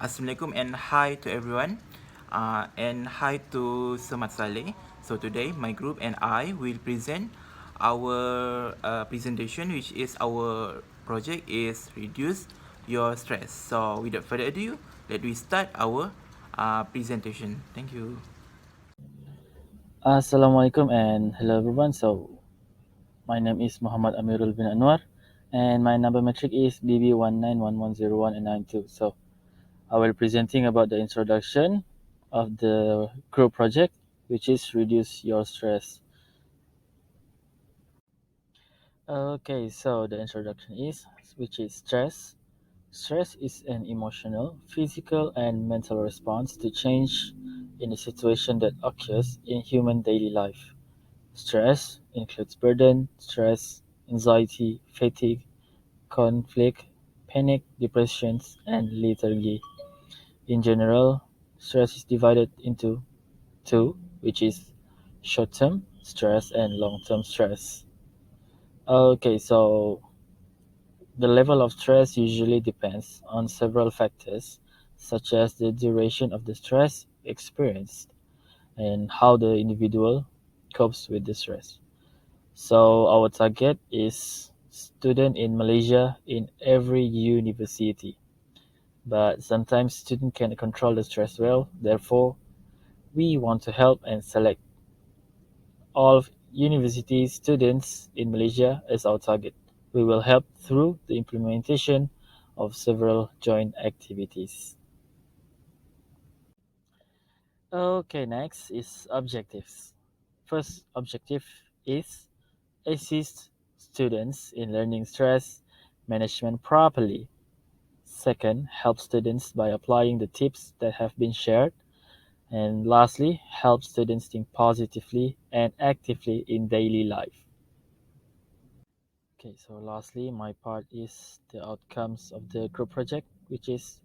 Assalamualaikum and hi to everyone. And hi to Semat Saleh. So today my group and I will present our presentation, which is our project is reduce your stress. So without further ado, let we start our presentation. Thank you. Assalamualaikum and hello everyone. My name is Muhammad Amirul bin Anwar and my number metric is BB191101992. I will presenting about the introduction of the group project, which is reduce your stress. Okay, so the introduction is which is stress. Stress is an emotional, physical and mental response to change in a situation that occurs in human daily life. Stress includes burden, stress, anxiety, fatigue, conflict, panic, depressions, and lethargy. In general, stress is divided into two, which is short-term stress and long-term stress. Okay, so the level of stress usually depends on several factors, such as the duration of the stress experienced and how the individual copes with the stress. So our target is student in Malaysia in every university. But sometimes student can control the stress well. Therefore, we want to help and select all university students in Malaysia as our target. We will help through the implementation of several joint activities. Okay, next is objectives. First objective is assist students in learning stress management properly. Second, help students by applying the tips that have been shared. And lastly, help students think positively and actively in daily life. Okay, so lastly, my part is the outcomes of the group project, which is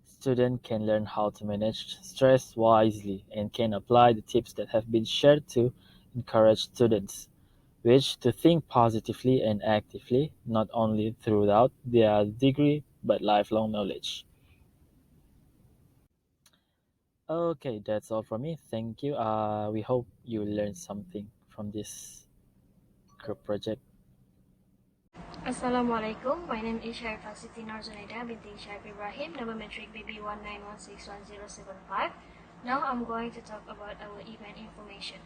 student can learn how to manage stress wisely and can apply the tips that have been shared to encourage students which to think positively and actively, not only throughout their degree but lifelong knowledge. Okay, that's all from me. Thank you. We hope you learned something from this group project. Assalamualaikum. My name is Sharifah Siti Norzunaida binti Sharif Ibrahim, number metric BB191611075. Now I'm going to talk about our event information.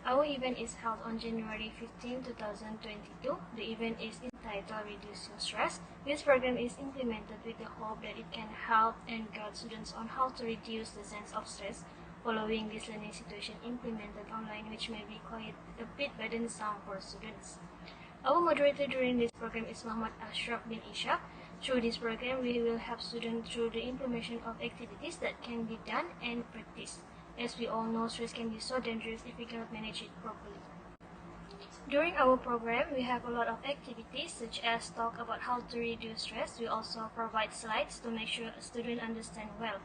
Our event is held on January 15, 2022. The event is entitled Reduce Your Stress. This program is implemented with the hope that it can help and guide students on how to reduce the sense of stress following this learning situation implemented online, which may be quite a bit burdensome for students. Our moderator during this program is Muhammad Ashraf bin Ishaq. Through this program, we will help students through the implementation of activities that can be done and practiced. As we all know, stress can be so dangerous if we cannot manage it properly. During our program, we have a lot of activities such as talk about how to reduce stress. We also provide slides to make sure a student understand well.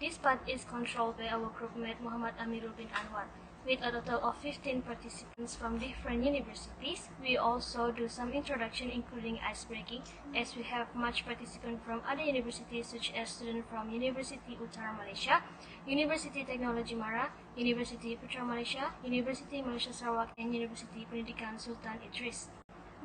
This part is controlled by our groupmate Muhammad Amirul bin Anwar. With a total of 15 participants from different universities, we also do some introduction including icebreaking, as we have much participants from other universities such as students from University Utara Malaysia, University Technology Mara, University Putra Malaysia, University Malaysia Sarawak, and University Pendidikan Sultan Idris.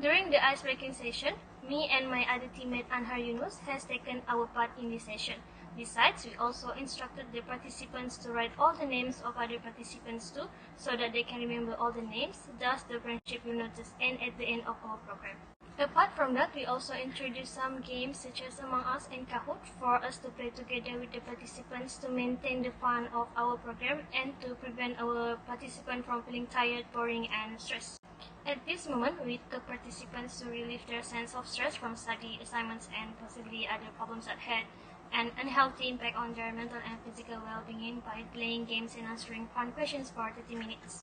During the icebreaking session, me and my other teammate Anhar Yunus has taken our part in this session. Besides, we also instructed the participants to write all the names of other participants too, so that they can remember all the names, thus the friendship will not just end at the end of our program. Apart from that, we also introduced some games such as Among Us and Kahoot for us to play together with the participants to maintain the fun of our program and to prevent our participants from feeling tired, boring, and stressed. At this moment, we took participants to relieve their sense of stress from study, assignments, and possibly other problems that had an unhealthy impact on their mental and physical well-being by playing games and answering fun questions for 30 minutes.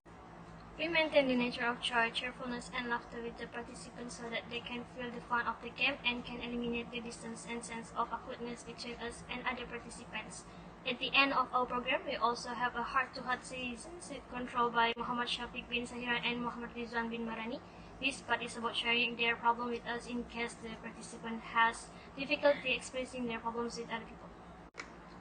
We maintain the nature of joy, cheerfulness, and laughter with the participants so that they can feel the fun of the game and can eliminate the distance and sense of awkwardness between us and other participants. At the end of our program, we also have a heart-to-heart series controlled by Muhammad Shafiq bin Sahira and Muhammad Rizwan bin Marani. This part is about sharing their problem with us in case the participant has difficulty expressing their problems with other people.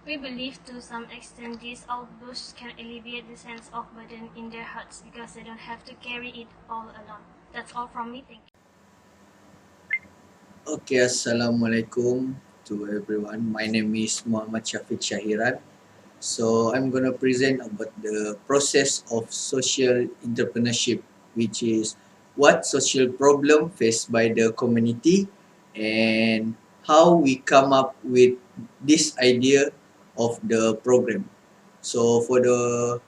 We believe to some extent these outbursts can alleviate the sense of burden in their hearts because they don't have to carry it all alone. That's all from me. Thank you. Okay, Assalamualaikum to everyone. My name is Muhammad Syafiq Syahiran. So I'm going to present about the process of social entrepreneurship, which is what social problem faced by the community and how we come up with this idea of the program. So for the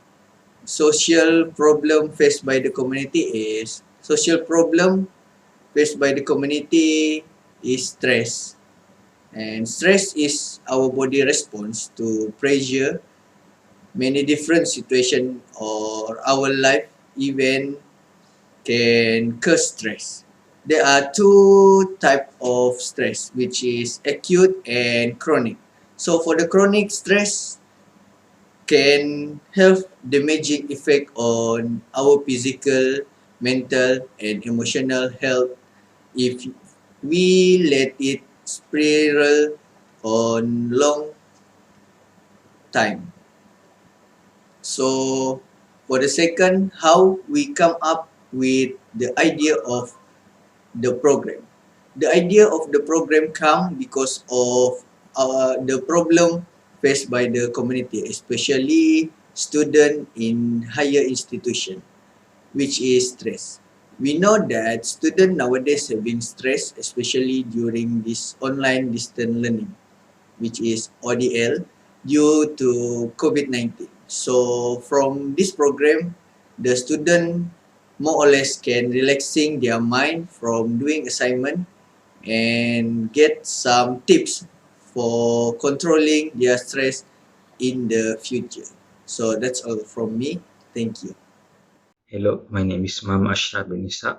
social problem faced by the community is social problem faced by the community is stress. And stress is our body response to pressure, many different situation or our life event can cause stress. There are two type of stress, which is acute and chronic. So for the chronic stress can have damaging effect on our physical, mental and emotional health if we let it spiral on long time. So for the second, how we come up with the idea of the program. The idea of the program come because of the problem faced by the community, especially student in higher institution, which is stress. We know that students nowadays have been stressed, especially during this online distant learning, which is ODL, due to COVID-19. So from this program, the student more or less can relaxing their mind from doing assignment and get some tips for controlling their stress in the future. So that's all from me. Thank you. Hello, my name is Mama Ashraf Benisa.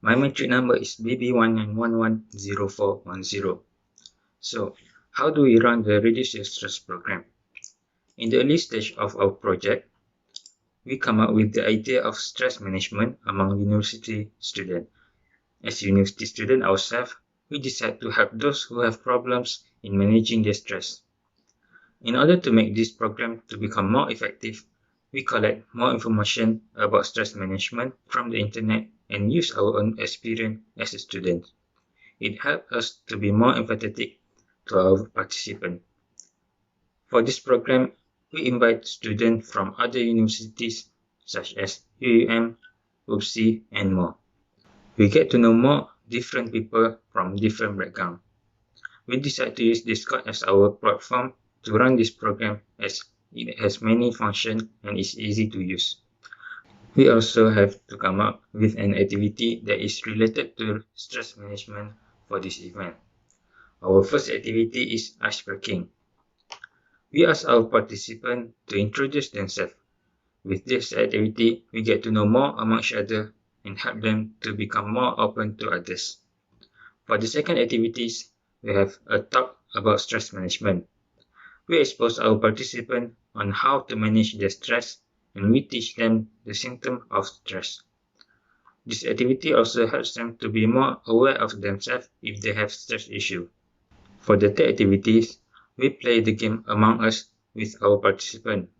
My matric number is BB19110410. So, how do we run the Reduce Your Stress program? In the early stage of our project, we come up with the idea of stress management among university students. As university students ourselves, we decide to help those who have problems in managing their stress. In order to make this program to become more effective, we collect more information about stress management from the internet and use our own experience as a student. It helps us to be more empathetic to our participants. For this program, we invite students from other universities such as UUM, UPSI, and more. We get to know more different people from different backgrounds. We decided to use Discord as our platform to run this program as it has many functions and is easy to use. We also have to come up with an activity that is related to stress management for this event. Our first activity is icebreaking. We ask our participants to introduce themselves. With this activity, we get to know more among each other and help them to become more open to others. For the second activities, we have a talk about stress management. We expose our participants on how to manage their stress and we teach them the symptoms of stress. This activity also helps them to be more aware of themselves if they have stress issues. For the third activities, we play the game Among Us with our participants.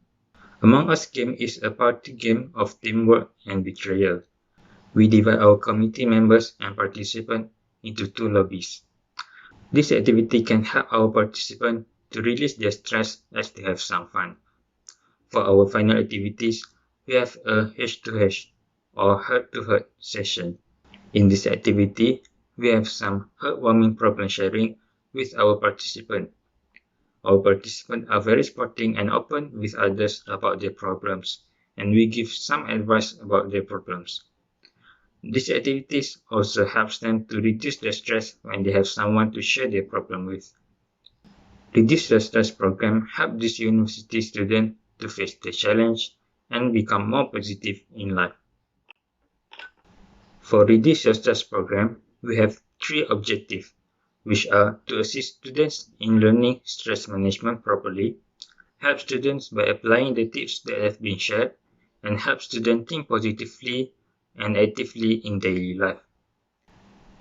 Among Us game is a party game of teamwork and betrayal. We divide our committee members and participants into two lobbies. This activity can help our participants to release their stress as they have some fun. For our final activities, we have a H2H or heart-to-heart session. In this activity, we have some heartwarming problem sharing with our participants. Our participants are very sporting and open with others about their problems, and we give some advice about their problems. These activities also helps them to reduce their stress when they have someone to share their problem with. Reduce the Stress program help these university students to face the challenge and become more positive in life. For Reduce Your Stress program, we have three objectives, which are to assist students in learning stress management properly, help students by applying the tips that have been shared, and help students think positively and actively in daily life.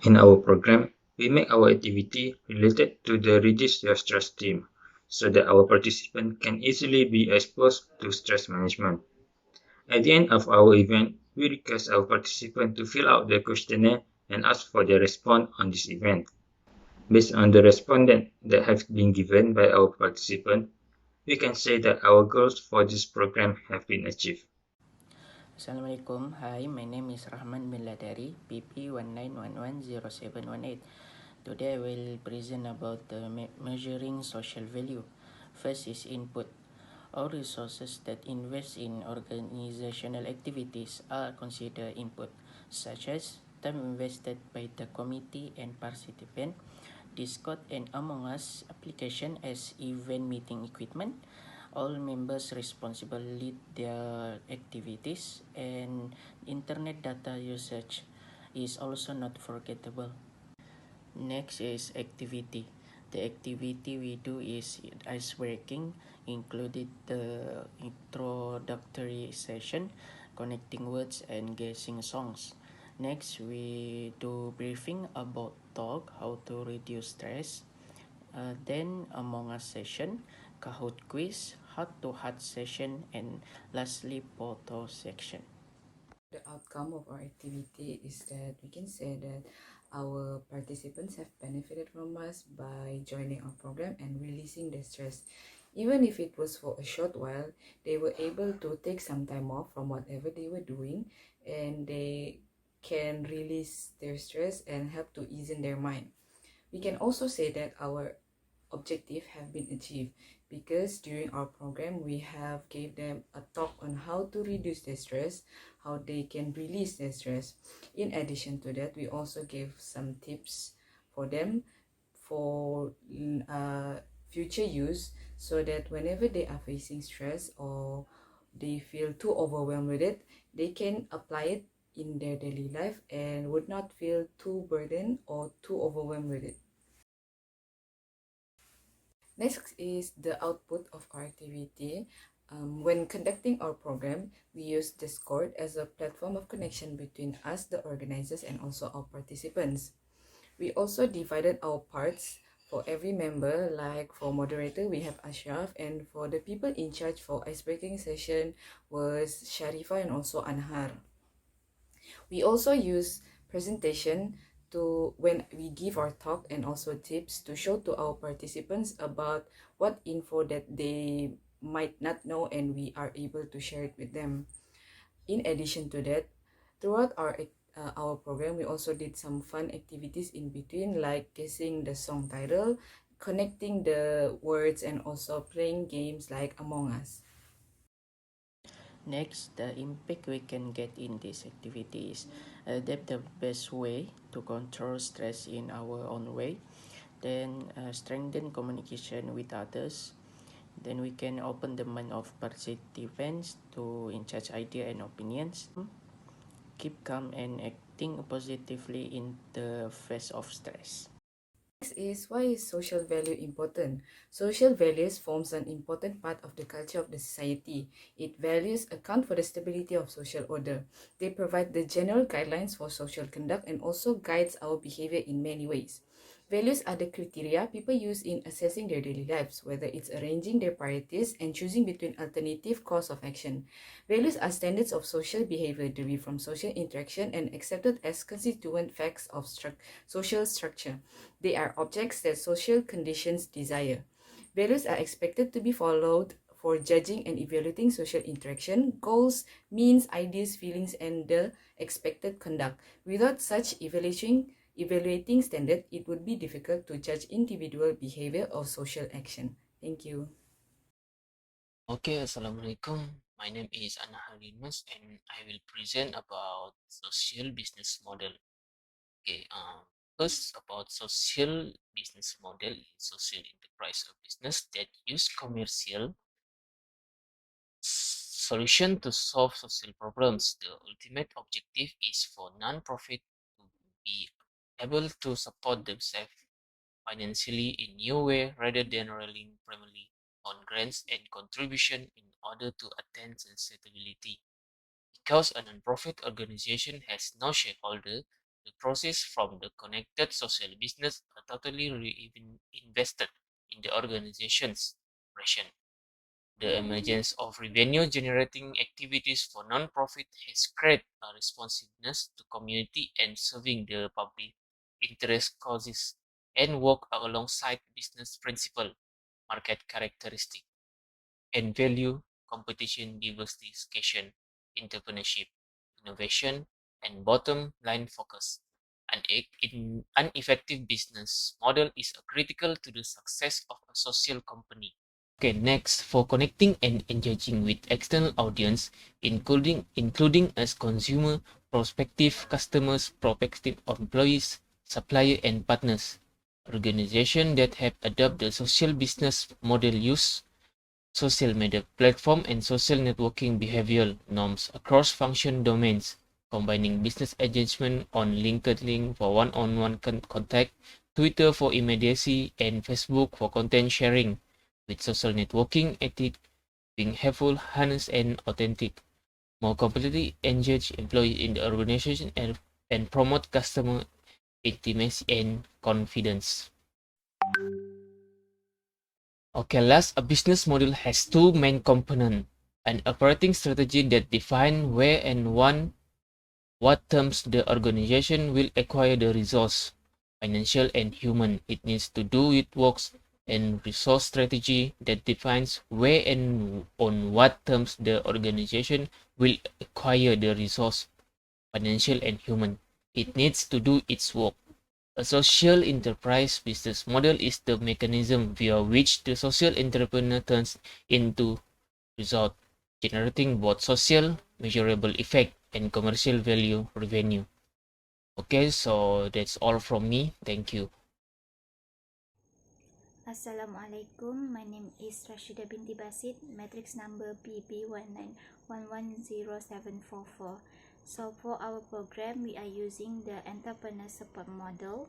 In our program, we make our activity related to the Reduce Your Stress theme. so that our participants can easily be exposed to stress management. At the end of our event, we request our participants to fill out the questionnaire and ask for their response on this event. Based on the respondent that have been given by our participants, we can say that our goals for this program have been achieved. Assalamualaikum. Hi, my name is Rahman bin Ladari, PP19110718. Today I will present about the measuring social value. First is input. All resources that invest in organizational activities are considered input, such as time invested by the committee and participant, Discord and Among Us application as event meeting equipment. All members responsible lead their activities, and internet data usage is also not forgettable. Next is activity. The activity we do is ice breaking, included the introductory session, connecting words and guessing songs. Next, we do briefing about talk, how to reduce stress. Then Among Us session, Kahoot quiz, heart to heart session, and lastly photo section. The outcome of our activity is that we can say that our participants have benefited from us by joining our program and releasing their stress. Even if it was for a short while, they were able to take some time off from whatever they were doing, and they can release their stress and help to ease in their mind. We can also say that our objective have been achieved because during our program we have gave them a talk on how to reduce their stress, how they can release their stress. In addition to that, we also gave some tips for them for future use, so that whenever they are facing stress or they feel too overwhelmed with it, they can apply it in their daily life and would not feel too burdened or too overwhelmed with it. Next is the output of our activity. When conducting our program, we use Discord as a platform of connection between us, the organizers, and also our participants. We also divided our parts for every member, like for moderator, we have Ashraf, and for the people in charge for icebreaking session was Sharifa and also Anhar. We also use presentation to when we give our talk and also tips to show to our participants about what info that they might not know, and we are able to share it with them. In addition to that, throughout our program, we also did some fun activities in between, like guessing the song title, connecting the words, and also playing games like Among Us. Next, the impact we can get in this activity is adapt the best way to control stress in our own way. Then strengthen communication with others. Then we can open the mind of participants to in charge idea and opinions. Keep calm and acting positively in the face of stress. Next is, why is social value important? Social values forms an important part of the culture of the society. It values account for the stability of social order. They provide the general guidelines for social conduct and also guides our behavior in many ways. Values are the criteria people use in assessing their daily lives, whether it's arranging their priorities and choosing between alternative course of action. Values are standards of social behavior derived from social interaction and accepted as constituent facts of social structure. They are objects that social conditions desire. Values are expected to be followed for judging and evaluating social interaction, goals, means, ideas, feelings, and the expected conduct. Without such evaluating standard, it would be difficult to judge individual behavior or social action. Thank you. Okay, Assalamualaikum. My name is Anna Halimus and I will present about social business model. Okay, first about social business model is social enterprise or business that use commercial solution to solve social problems. The ultimate objective is for non-profit to be able to support themselves financially in new way rather than relying primarily on grants and contribution in order to attain sustainability. Because a non-profit organization has no shareholder, the process from the connected social business are totally invested in the organizations. operation. The emergence of revenue-generating activities for non-profit has created a responsiveness to community and serving the public interest causes and work alongside business principle, market characteristic, and value competition, diversification, entrepreneurship, innovation, and bottom line focus. An effective business model is critical to the success of a social company. Okay, next, for connecting and engaging with external audience, including as consumer, prospective customers, prospective employees, supplier, and partners. Organizations that have adopted the social business model use social media platform and social networking behavioral norms across function domains, combining business engagement on LinkedIn for one-on-one contact, Twitter for immediacy, and Facebook for content sharing, with social networking ethic being helpful, honest, and authentic. More completely engage employees in the organization and promote customer intimacy and confidence. Okay, last, a business model has two main components. An operating strategy that defines where and what terms the organization will acquire the resource, financial and human, it needs to do with works, and resource strategy that defines where and on what terms the organization will acquire the resource, financial and human. It needs to do its work. A social enterprise business model is the mechanism via which the social entrepreneur turns into result, generating both social, measurable effect and commercial value revenue. Okay, so that's all from me. Thank you. Assalamualaikum. My name is Rashida binti Basit, matrix number BB1911107444. So for our program, we are using the entrepreneur support model.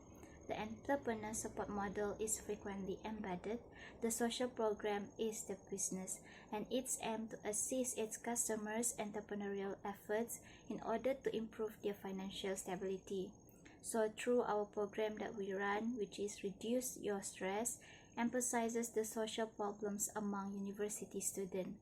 The entrepreneur support model is frequently embedded. The social program is the business, and it's aimed to assist its customers' entrepreneurial efforts in order to improve their financial stability. So through our program that we run, which is Reduce Your Stress, emphasizes the social problems among university students,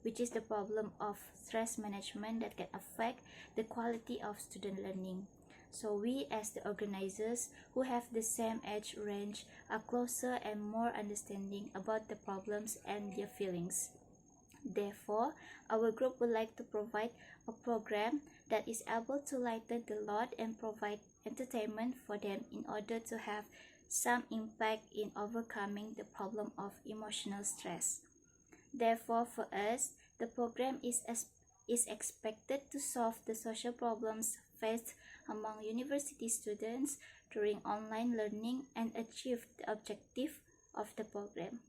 which is the problem of stress management that can affect the quality of student learning. So we as the organizers who have the same age range are closer and more understanding about the problems and their feelings. Therefore, our group would like to provide a program that is able to lighten the load and provide entertainment for them in order to have some impact in overcoming the problem of emotional stress. Therefore, for us, the program is expected to solve the social problems faced among university students during online learning and achieve the objective of the program.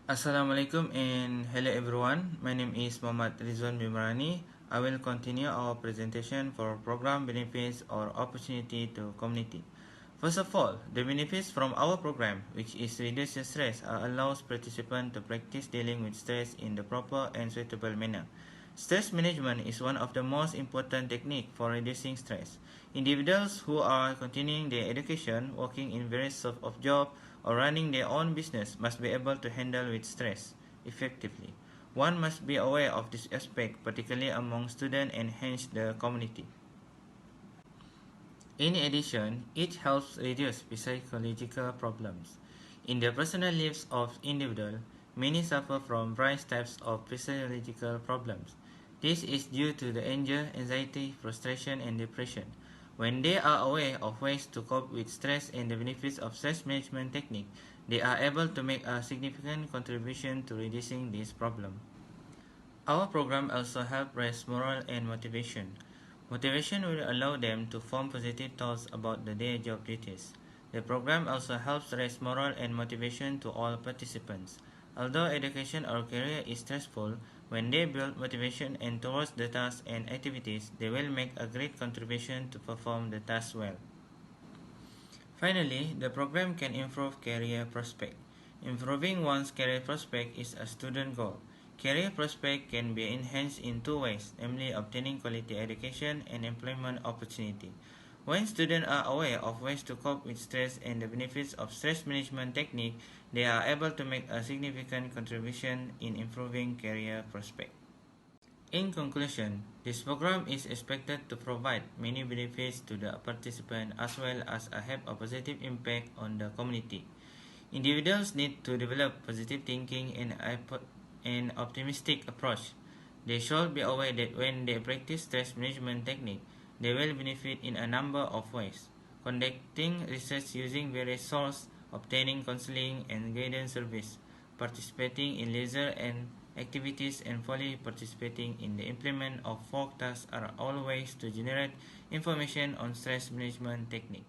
Assalamualaikum and hello everyone. My name is Muhammad Rizwan Bimrani. I will continue our presentation for program benefits or opportunity to community. First of all, the benefits from our program, which is reduce stress, allows participants to practice dealing with stress in the proper and suitable manner. Stress management is one of the most important techniques for reducing stress. Individuals who are continuing their education, working in various sorts of jobs, or running their own business must be able to handle with stress effectively. One must be aware of this aspect, particularly among students and hence the community. In addition, it helps reduce psychological problems. In the personal lives of individuals, many suffer from various types of physiological problems. This is due to the anger, anxiety, frustration, and depression. When they are aware of ways to cope with stress and the benefits of stress management technique, they are able to make a significant contribution to reducing this problem. Our program also helps raise morale and motivation. Motivation will allow them to form positive thoughts about their job duties. The program also helps raise morale and motivation to all participants. Although education or career is stressful, when they build motivation and towards the tasks and activities, they will make a great contribution to perform the task well. Finally, the program can improve career prospect. Improving one's career prospect is a student goal. Career prospect can be enhanced in two ways, namely obtaining quality education and employment opportunity. When students are aware of ways to cope with stress and the benefits of stress management technique, they are able to make a significant contribution in improving career prospects. In conclusion, this program is expected to provide many benefits to the participant as well as have a positive impact on the community. Individuals need to develop positive thinking and an optimistic approach. They should be aware that when they practice stress management technique, they will benefit in a number of ways. Conducting research using various sources, obtaining counseling and guidance service, participating in leisure and activities and fully participating in the implement of folk tasks are all ways to generate information on stress management technique.